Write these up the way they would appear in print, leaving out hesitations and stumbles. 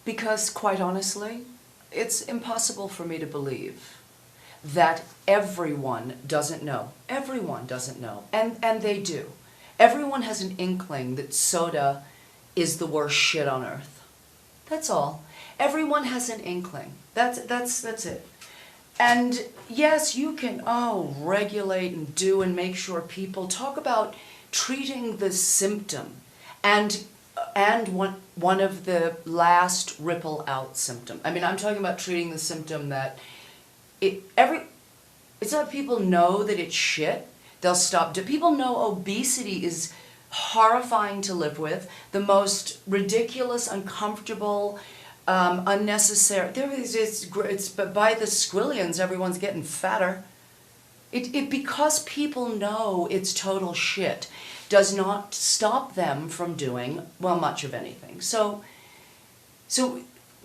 Because, quite honestly, it's impossible for me to believe that everyone doesn't know. Everyone doesn't know. And they do. Everyone has an inkling that soda is the worst shit on earth. That's all. Everyone has an inkling. That's it. And yes, you can, regulate and do and make sure people talk about treating the symptom and one of the last ripple out symptom. I mean, I'm talking about treating the symptom that it's not people know that it's shit, they'll stop. Do people know obesity is horrifying to live with, the most ridiculous, uncomfortable, unnecessary, it's by the squillions, everyone's getting fatter. Because people know it's total shit does not stop them from doing, well, much of anything. So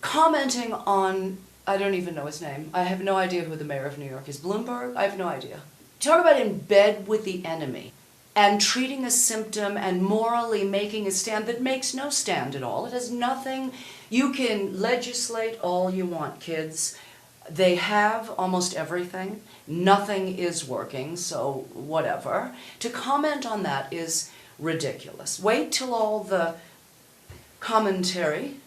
commenting on, I don't even know his name. I have no idea who the mayor of New York is. Bloomberg? I have no idea. Talk about in bed with the enemy and treating a symptom and morally making a stand that makes no stand at all. It has nothing. You can legislate all you want, kids. They have almost everything. Nothing is working, so whatever. To comment on that is ridiculous. Wait till all the commentary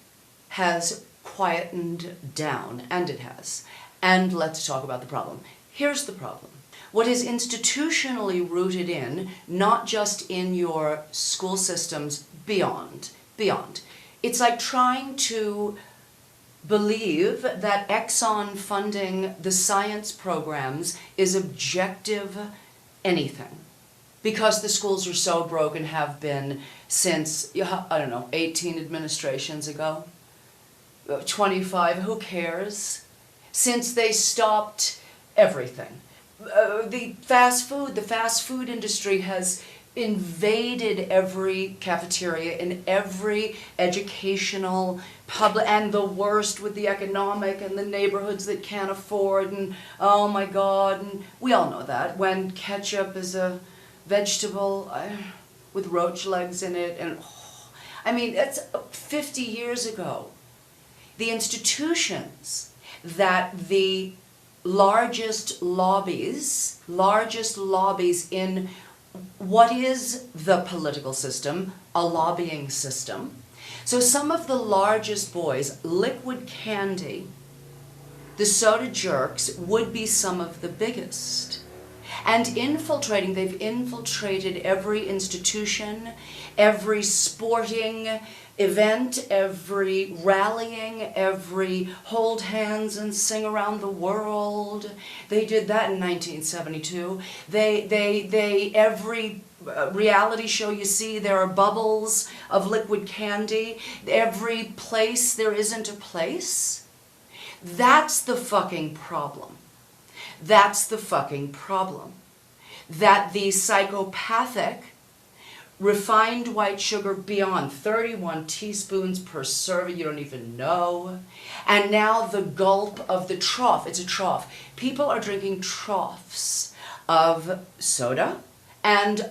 has quietened down, and it has. And let's talk about the problem. Here's the problem. What is institutionally rooted in, not just in your school systems, beyond. It's like trying to believe that Exxon funding the science programs is objective anything. Because the schools are so broke and have been since, 18 administrations ago, 25, who cares? Since they stopped everything. The fast food industry has invaded every cafeteria in every educational public, and the worst with the economic and the neighborhoods that can't afford, and oh my God, and we all know that when ketchup is a vegetable with roach legs in it, and that's 50 years ago. The institutions that the largest lobbies in what is the political system, a lobbying system. So some of the largest boys, liquid candy, the soda jerks, would be some of the biggest. And they've infiltrated every institution, every sporting event, every rallying, every hold hands and sing around the world. They did that in 1972. Every reality show you see, there are bubbles of liquid candy. Every place there isn't a place. That's the fucking problem. That's the fucking problem. That the psychopathic refined white sugar beyond 31 teaspoons per serving, you don't even know. And now the gulp of the trough, it's a trough. People are drinking troughs of soda and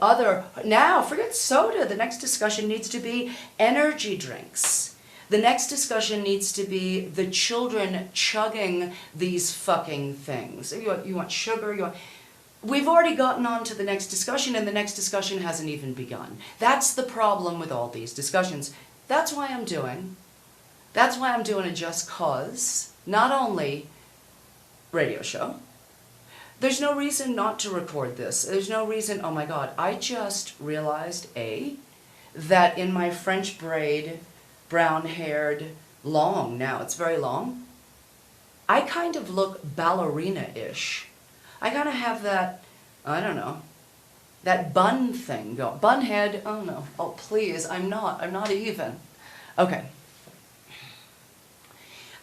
now forget soda, the next discussion needs to be energy drinks. The next discussion needs to be the children chugging these fucking things. You want sugar, We've already gotten on to the next discussion, and the next discussion hasn't even begun. That's the problem with all these discussions. That's why I'm doing a Just Cause, not only radio show. There's no reason not to record this. There's no reason, oh my God, I just realized, that in my French braid, brown-haired, long now, it's very long, I kind of look ballerina-ish. I kind of have that, that bun thing going. Bun head, oh no, oh please, I'm not even. Okay.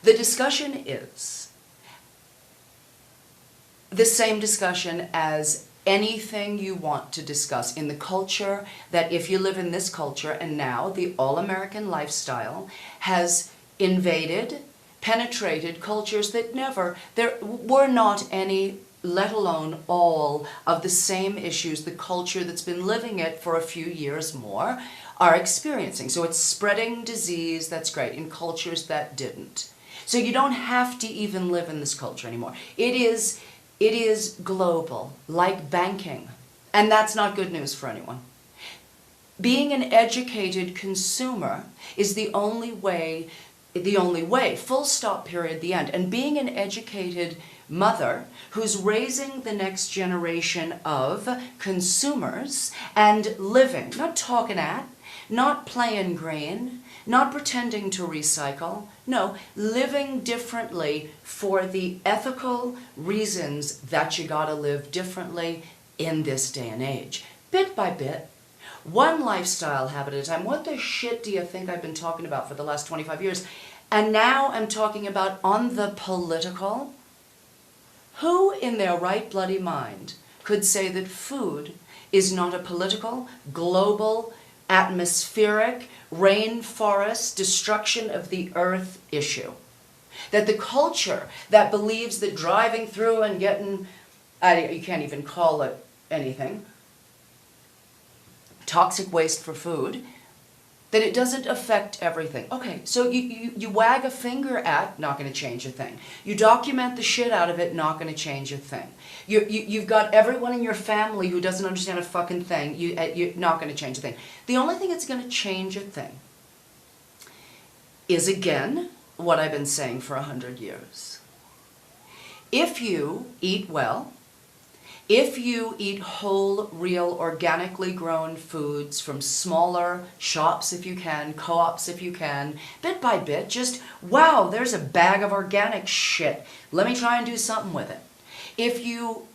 The discussion is the same discussion as anything you want to discuss in the culture, that if you live in this culture, and now the all-American lifestyle has invaded, penetrated cultures that there were not any, let alone all of the same issues, the culture that's been living it for a few years more, are experiencing. So it's spreading disease, that's great, in cultures that didn't. So you don't have to even live in this culture anymore. It is global, like banking. And that's not good news for anyone. Being an educated consumer is the only way, full stop, period, the end. And being an educated mother who's raising the next generation of consumers and living, not talking at, not playing green, not pretending to recycle, no, living differently for the ethical reasons that you gotta live differently in this day and age. Bit by bit, one lifestyle habit at a time. What the shit do you think I've been talking about for the last 25 years? And now I'm talking about on the political. Who in their right bloody mind could say that food is not a political, global, atmospheric, rainforest, destruction of the earth issue? That the culture that believes that driving through and getting, you can't even call it anything, toxic waste for food, that it doesn't affect everything. Okay, so you wag a finger at, not going to change a thing. You document the shit out of it, not going to change a thing. You've got everyone in your family who doesn't understand a fucking thing, you're not going to change a thing. The only thing that's going to change a thing is, again, what I've been saying for 100 years. If you eat well, if you eat whole, real, organically grown foods from smaller shops if you can, co-ops if you can, bit by bit, just, wow, there's a bag of organic shit. Let me try and do something with it. If you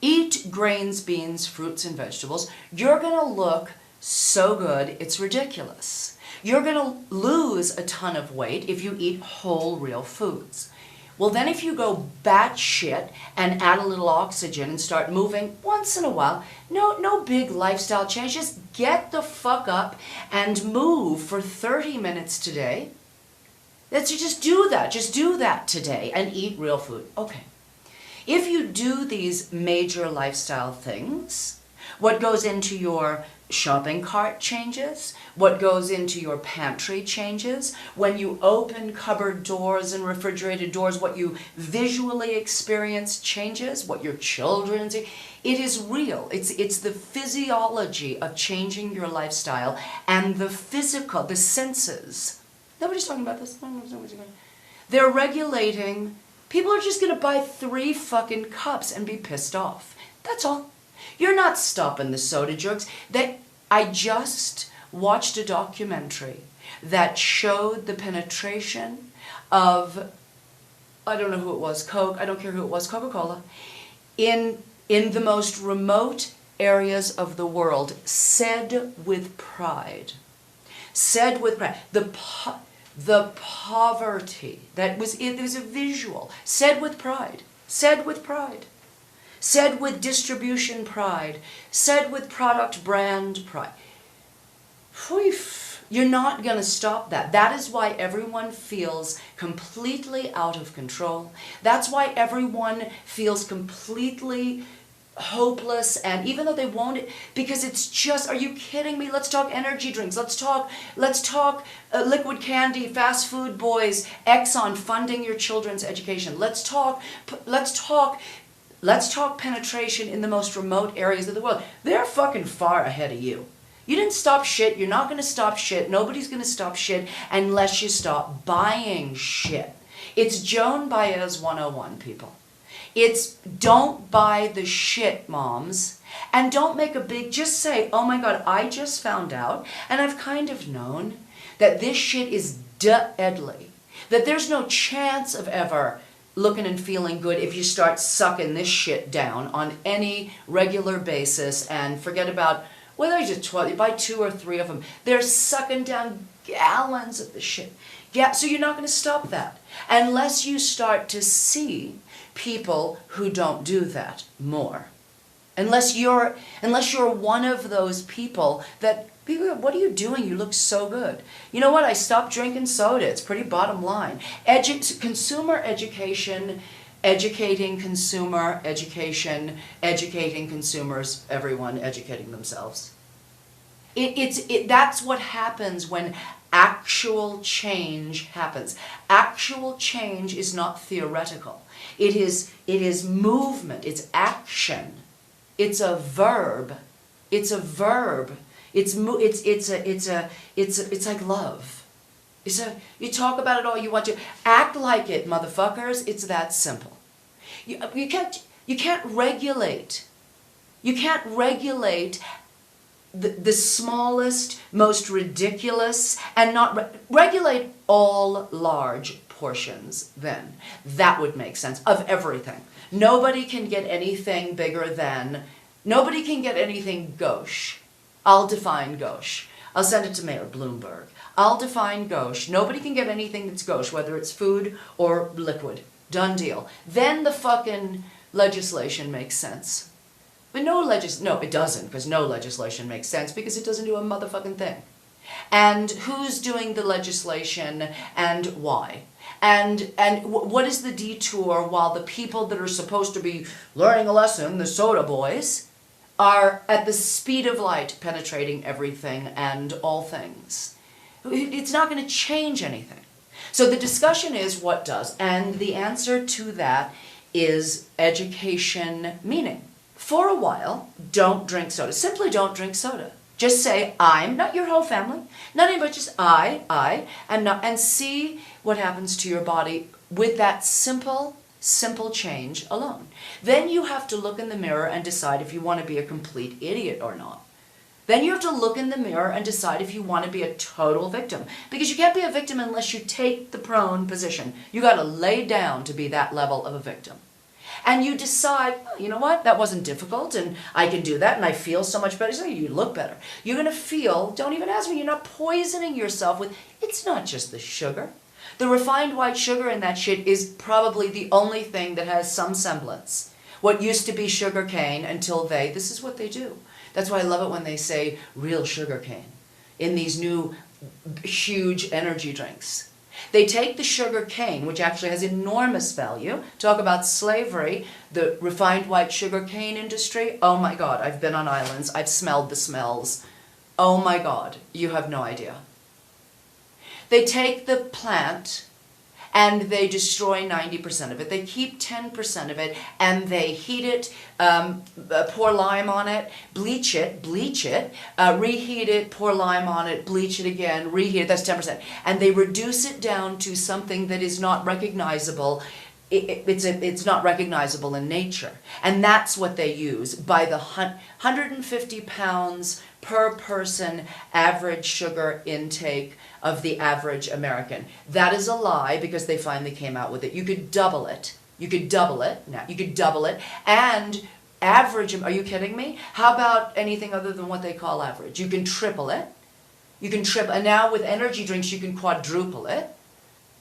eat grains, beans, fruits, and vegetables, you're going to look so good, it's ridiculous. You're going to lose a ton of weight if you eat whole, real foods. Well, then if you go batshit and add a little oxygen and start moving once in a while, no big lifestyle change. Just get the fuck up and move for 30 minutes today. Just do that. Just do that today and eat real food. Okay. If you do these major lifestyle things, what goes into your shopping cart changes, what goes into your pantry changes, when you open cupboard doors and refrigerated doors, what you visually experience changes, what your children see. It is real. It's the physiology of changing your lifestyle and the physical, the senses. Nobody's talking about this. They're regulating. People are just going to buy 3 fucking cups and be pissed off. That's all. You're not stopping the soda jerks. I just watched a documentary that showed the penetration of, I don't know who it was, Coke, I don't care who it was, Coca-Cola, in the most remote areas of the world, said with pride. Said with pride. The poverty, it was a visual, said with pride, said with pride. Said with distribution pride, said with product brand pride. You're not going to stop that. That is why everyone feels completely out of control. That's why everyone feels completely hopeless, and even though they won't, because it's just, are you kidding me? Let's talk energy drinks. Let's talk liquid candy, fast food boys, Exxon funding your children's education. Let's talk penetration in the most remote areas of the world. They're fucking far ahead of you. You didn't stop shit. You're not going to stop shit. Nobody's going to stop shit unless you stop buying shit. It's Joan Baez 101, people. It's don't buy the shit, moms. And don't make a big, just say, oh my God, I just found out, and I've kind of known that this shit is deadly. That there's no chance of ever looking and feeling good if you start sucking this shit down on any regular basis, and forget about whether you just you buy 2 or 3 of them. They're sucking down gallons of the shit. Yeah, so you're not going to stop that unless you start to see people who don't do that more. Unless you're one of those people that people go, what are you doing? You look so good. You know what? I stopped drinking soda. It's pretty bottom line. Consumer education, educating consumer education, educating consumers, everyone educating themselves. That's what happens when actual change happens. Actual change is not theoretical. It is movement. It's action. It's a verb. It's a verb. It's like love. You talk about it all you want to. Act like it, motherfuckers. It's that simple. You can't regulate. You can't regulate the smallest, most ridiculous, and not regulate all large portions then. That would make sense of everything. Nobody can get anything bigger than, nobody can get anything gauche. I'll define gauche. I'll send it to Mayor Bloomberg. I'll define gauche. Nobody can get anything that's gauche, whether it's food or liquid. Done deal. Then the fucking legislation makes sense. But no, it doesn't, because no legislation makes sense, because it doesn't do a motherfucking thing. And who's doing the legislation, and why? And what is the detour while the people that are supposed to be learning a lesson, the soda boys, are at the speed of light penetrating everything and all things? It's not going to change anything. So the discussion is what does, and the answer to that is education meaning. For a while, don't drink soda. Simply don't drink soda. Just say, I'm, not your whole family, not anybody, just I am not, and see what happens to your body with that simple change alone. Then you have to look in the mirror and decide if you want to be a complete idiot or not. Then you have to look in the mirror and decide if you want to be a total victim. Because you can't be a victim unless you take the prone position. You got to lay down to be that level of a victim. And you decide, oh, you know what, that wasn't difficult, and I can do that, and I feel so much better. So you look better. You're going to feel, don't even ask me, you're not poisoning yourself with, it's not just the sugar. The refined white sugar in that shit is probably the only thing that has some semblance. What used to be sugar cane until this is what they do. That's why I love it when they say real sugar cane in these new huge energy drinks. They take the sugar cane, which actually has enormous value. Talk about slavery, the refined white sugar cane industry. Oh my God, I've been on islands. I've smelled the smells. Oh my God, you have no idea. They take the plant and they destroy 90% of it. They keep 10% of it and they heat it, pour lime on it, bleach it, reheat it, pour lime on it, bleach it again, reheat it, that's 10%. And they reduce it down to something that is not recognizable. It's not recognizable in nature. And that's what they use by the 150 pounds per person average sugar intake of the average American. That is a lie because they finally came out with it. You could double it. You could double it. Now, you could double it. And average, are you kidding me? How about anything other than what they call average? You can triple it. You can triple, and now with energy drinks you can quadruple it.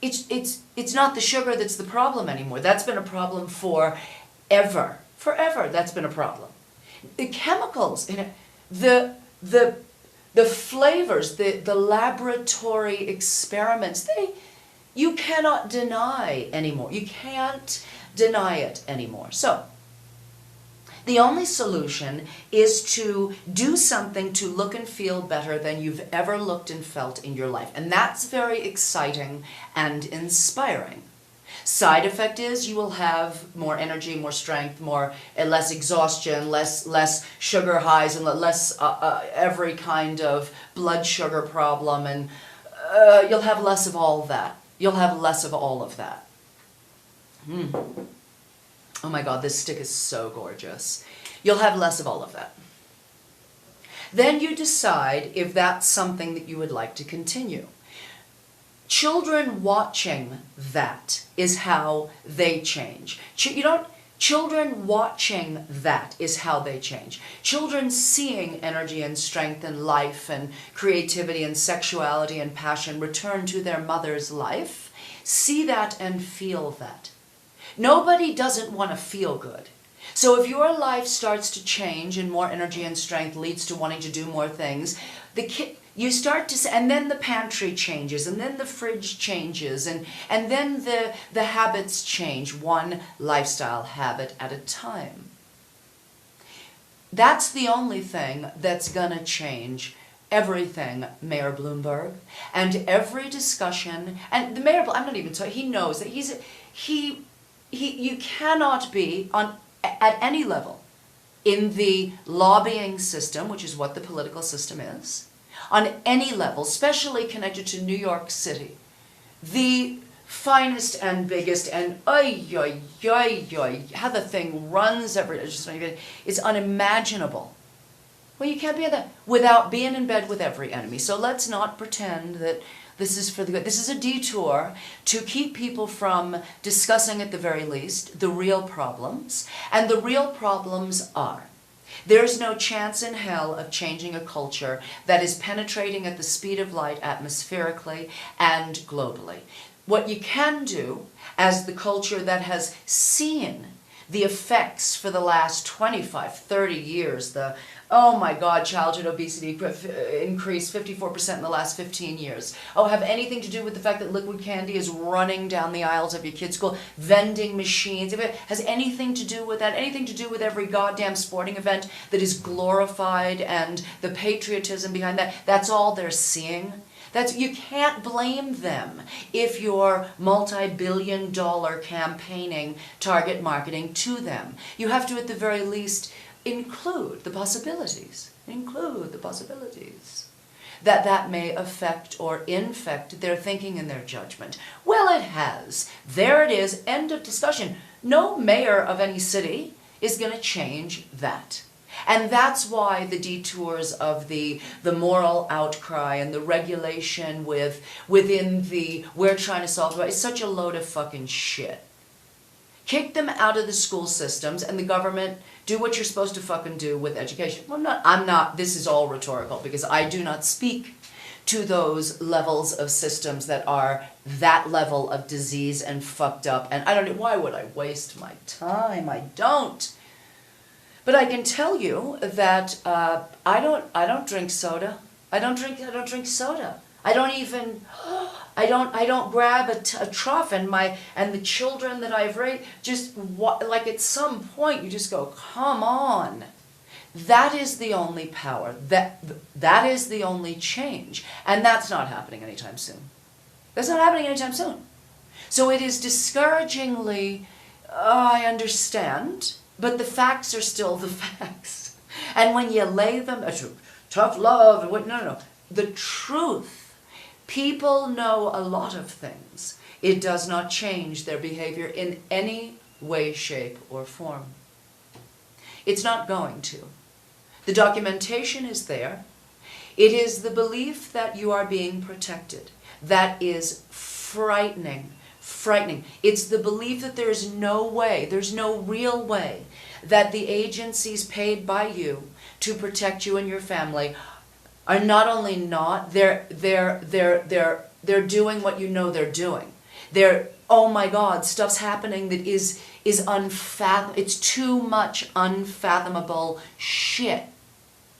It's not the sugar that's the problem anymore. That's been a problem forever. Forever that's been a problem. The chemicals in it, the flavors, the laboratory experiments, you cannot deny anymore. You can't deny it anymore. So the only solution is to do something to look and feel better than you've ever looked and felt in your life. And that's very exciting and inspiring. Side effect is you will have more energy, more strength, less exhaustion, less sugar highs, and less every kind of blood sugar problem, and you'll have less of all of that. You'll have less of all of that. Oh my God, this stick is so gorgeous. You'll have less of all of that. Then you decide if that's something that you would like to continue. Children watching that is how they change. Children watching that is how they change. Children seeing energy and strength and life and creativity and sexuality and passion return to their mother's life, see that and feel that. Nobody doesn't want to feel good. So if your life starts to change and more energy and strength leads to wanting to do more things, you start to, and then the pantry changes, and then the fridge changes, and then the habits change, one lifestyle habit at a time. That's the only thing that's gonna change everything Mayor Bloomberg, and every discussion, and the mayor, I'm not even talking, he knows that you cannot be at any level in the lobbying system, which is what the political system is, on any level, especially connected to New York City, the finest and biggest, and how the thing runs every day, it's unimaginable. Well, you can't be in that without being in bed with every enemy. So let's not pretend that this is for the good. This is a detour to keep people from discussing, at the very least, the real problems. And the real problems are, there's no chance in hell of changing a culture that is penetrating at the speed of light atmospherically and globally. What you can do, as the culture that has seen the effects for the last 25, 30 years, oh my God, childhood obesity increased 54% in the last 15 years. Oh, have anything to do with the fact that liquid candy is running down the aisles of your kids' school, vending machines, if it has anything to do with that, anything to do with every goddamn sporting event that is glorified and the patriotism behind that, that's all they're seeing. You can't blame them if you're multi-billion-dollar campaigning target marketing to them. You have to, at the very least, include the possibilities. That may affect or infect their thinking and their judgment. Well, it has. There it is. End of discussion. No mayor of any city is going to change that. And that's why the detours of the moral outcry and the regulation within the we're trying to solve it is such a load of fucking shit. Kick them out of the school systems and the government do what you're supposed to fucking do with education. Well, I'm not, this is all rhetorical because I do not speak to those levels of systems that are that level of disease and fucked up. And I don't, why would I waste my time? I don't. But I can tell you that I don't drink soda. I don't drink soda. I don't grab a trough and the children that I've raised just like at some point you just go, come on. That is the only power. That is the only change, and that's not happening anytime soon. That's not happening anytime soon. So it is discouragingly. I understand. But the facts are still the facts. And when you lay them, tough love, and no. The truth, people know a lot of things. It does not change their behavior in any way, shape, or form. It's not going to. The documentation is there. It is the belief that you are being protected. That is frightening. It's the belief that there's no real way that the agencies paid by you to protect you and your family are not only not, they're doing what you know they're doing. Oh my God, stuff's happening that is unfathomable. It's too much unfathomable shit.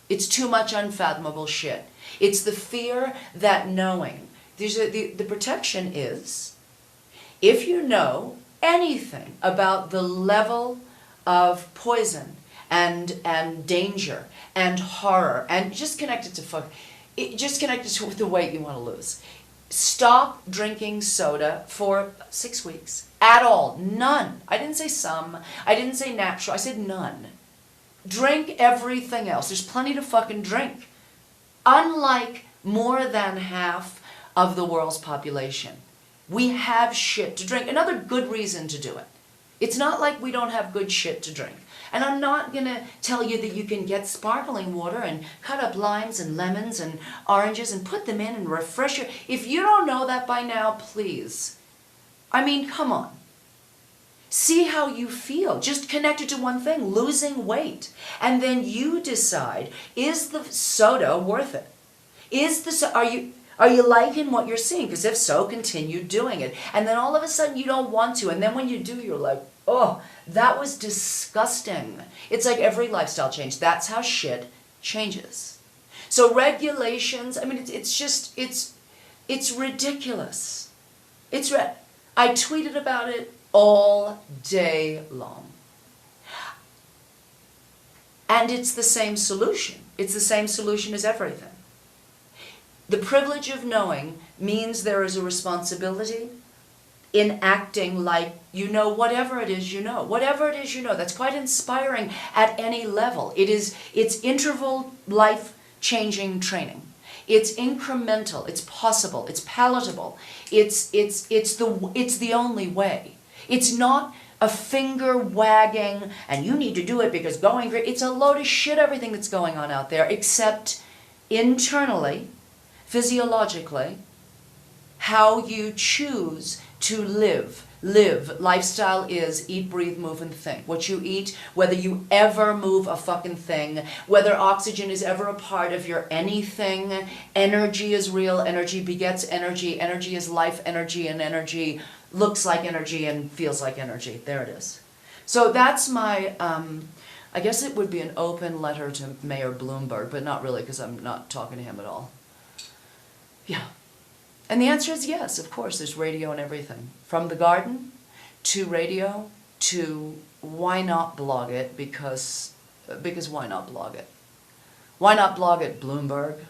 It's too much unfathomable shit. It's the fear that knowing. The protection is, if you know anything about the level of poison and danger and horror, and just connect it to the weight you want to lose. Stop drinking soda for 6 weeks. At all. None. I didn't say some. I didn't say natural. I said none. Drink everything else. There's plenty to fucking drink. Unlike more than half of the world's population. We have shit to drink. Another good reason to do it. It's not like we don't have good shit to drink. And I'm not going to tell you that you can get sparkling water and cut up limes and lemons and oranges and put them in and refresh your... If you don't know that by now, please. I mean, come on. See how you feel. Just connect it to one thing, losing weight. And then you decide, is the soda worth it? Are you liking what you're seeing? Because if so, continue doing it. And then all of a sudden you don't want to. And then when you do, you're like, oh, that was disgusting. It's like every lifestyle change. That's how shit changes. So regulations, I mean, it's ridiculous. I tweeted about it all day long. And it's the same solution. It's the same solution as everything. The privilege of knowing means there is a responsibility in acting like you know whatever it is you know. Whatever it is you know. That's quite inspiring at any level. It's interval life-changing training. It's incremental, it's possible, it's palatable. It's the only way. It's not a finger wagging and you need to do it because going great. It's a load of shit, everything that's going on out there, except internally, physiologically, how you choose to live. Lifestyle is eat, breathe, move, and think. What you eat, whether you ever move a fucking thing, whether oxygen is ever a part of your anything, energy is real, energy begets energy, energy is life, energy, and energy looks like energy and feels like energy. There it is. So that's my, I guess it would be an open letter to Mayor Bloomberg, but not really because I'm not talking to him at all. Yeah. And the answer is yes, of course, there's radio and everything. From the garden to radio to why not blog it, because why not blog it? Why not blog at Bloomberg?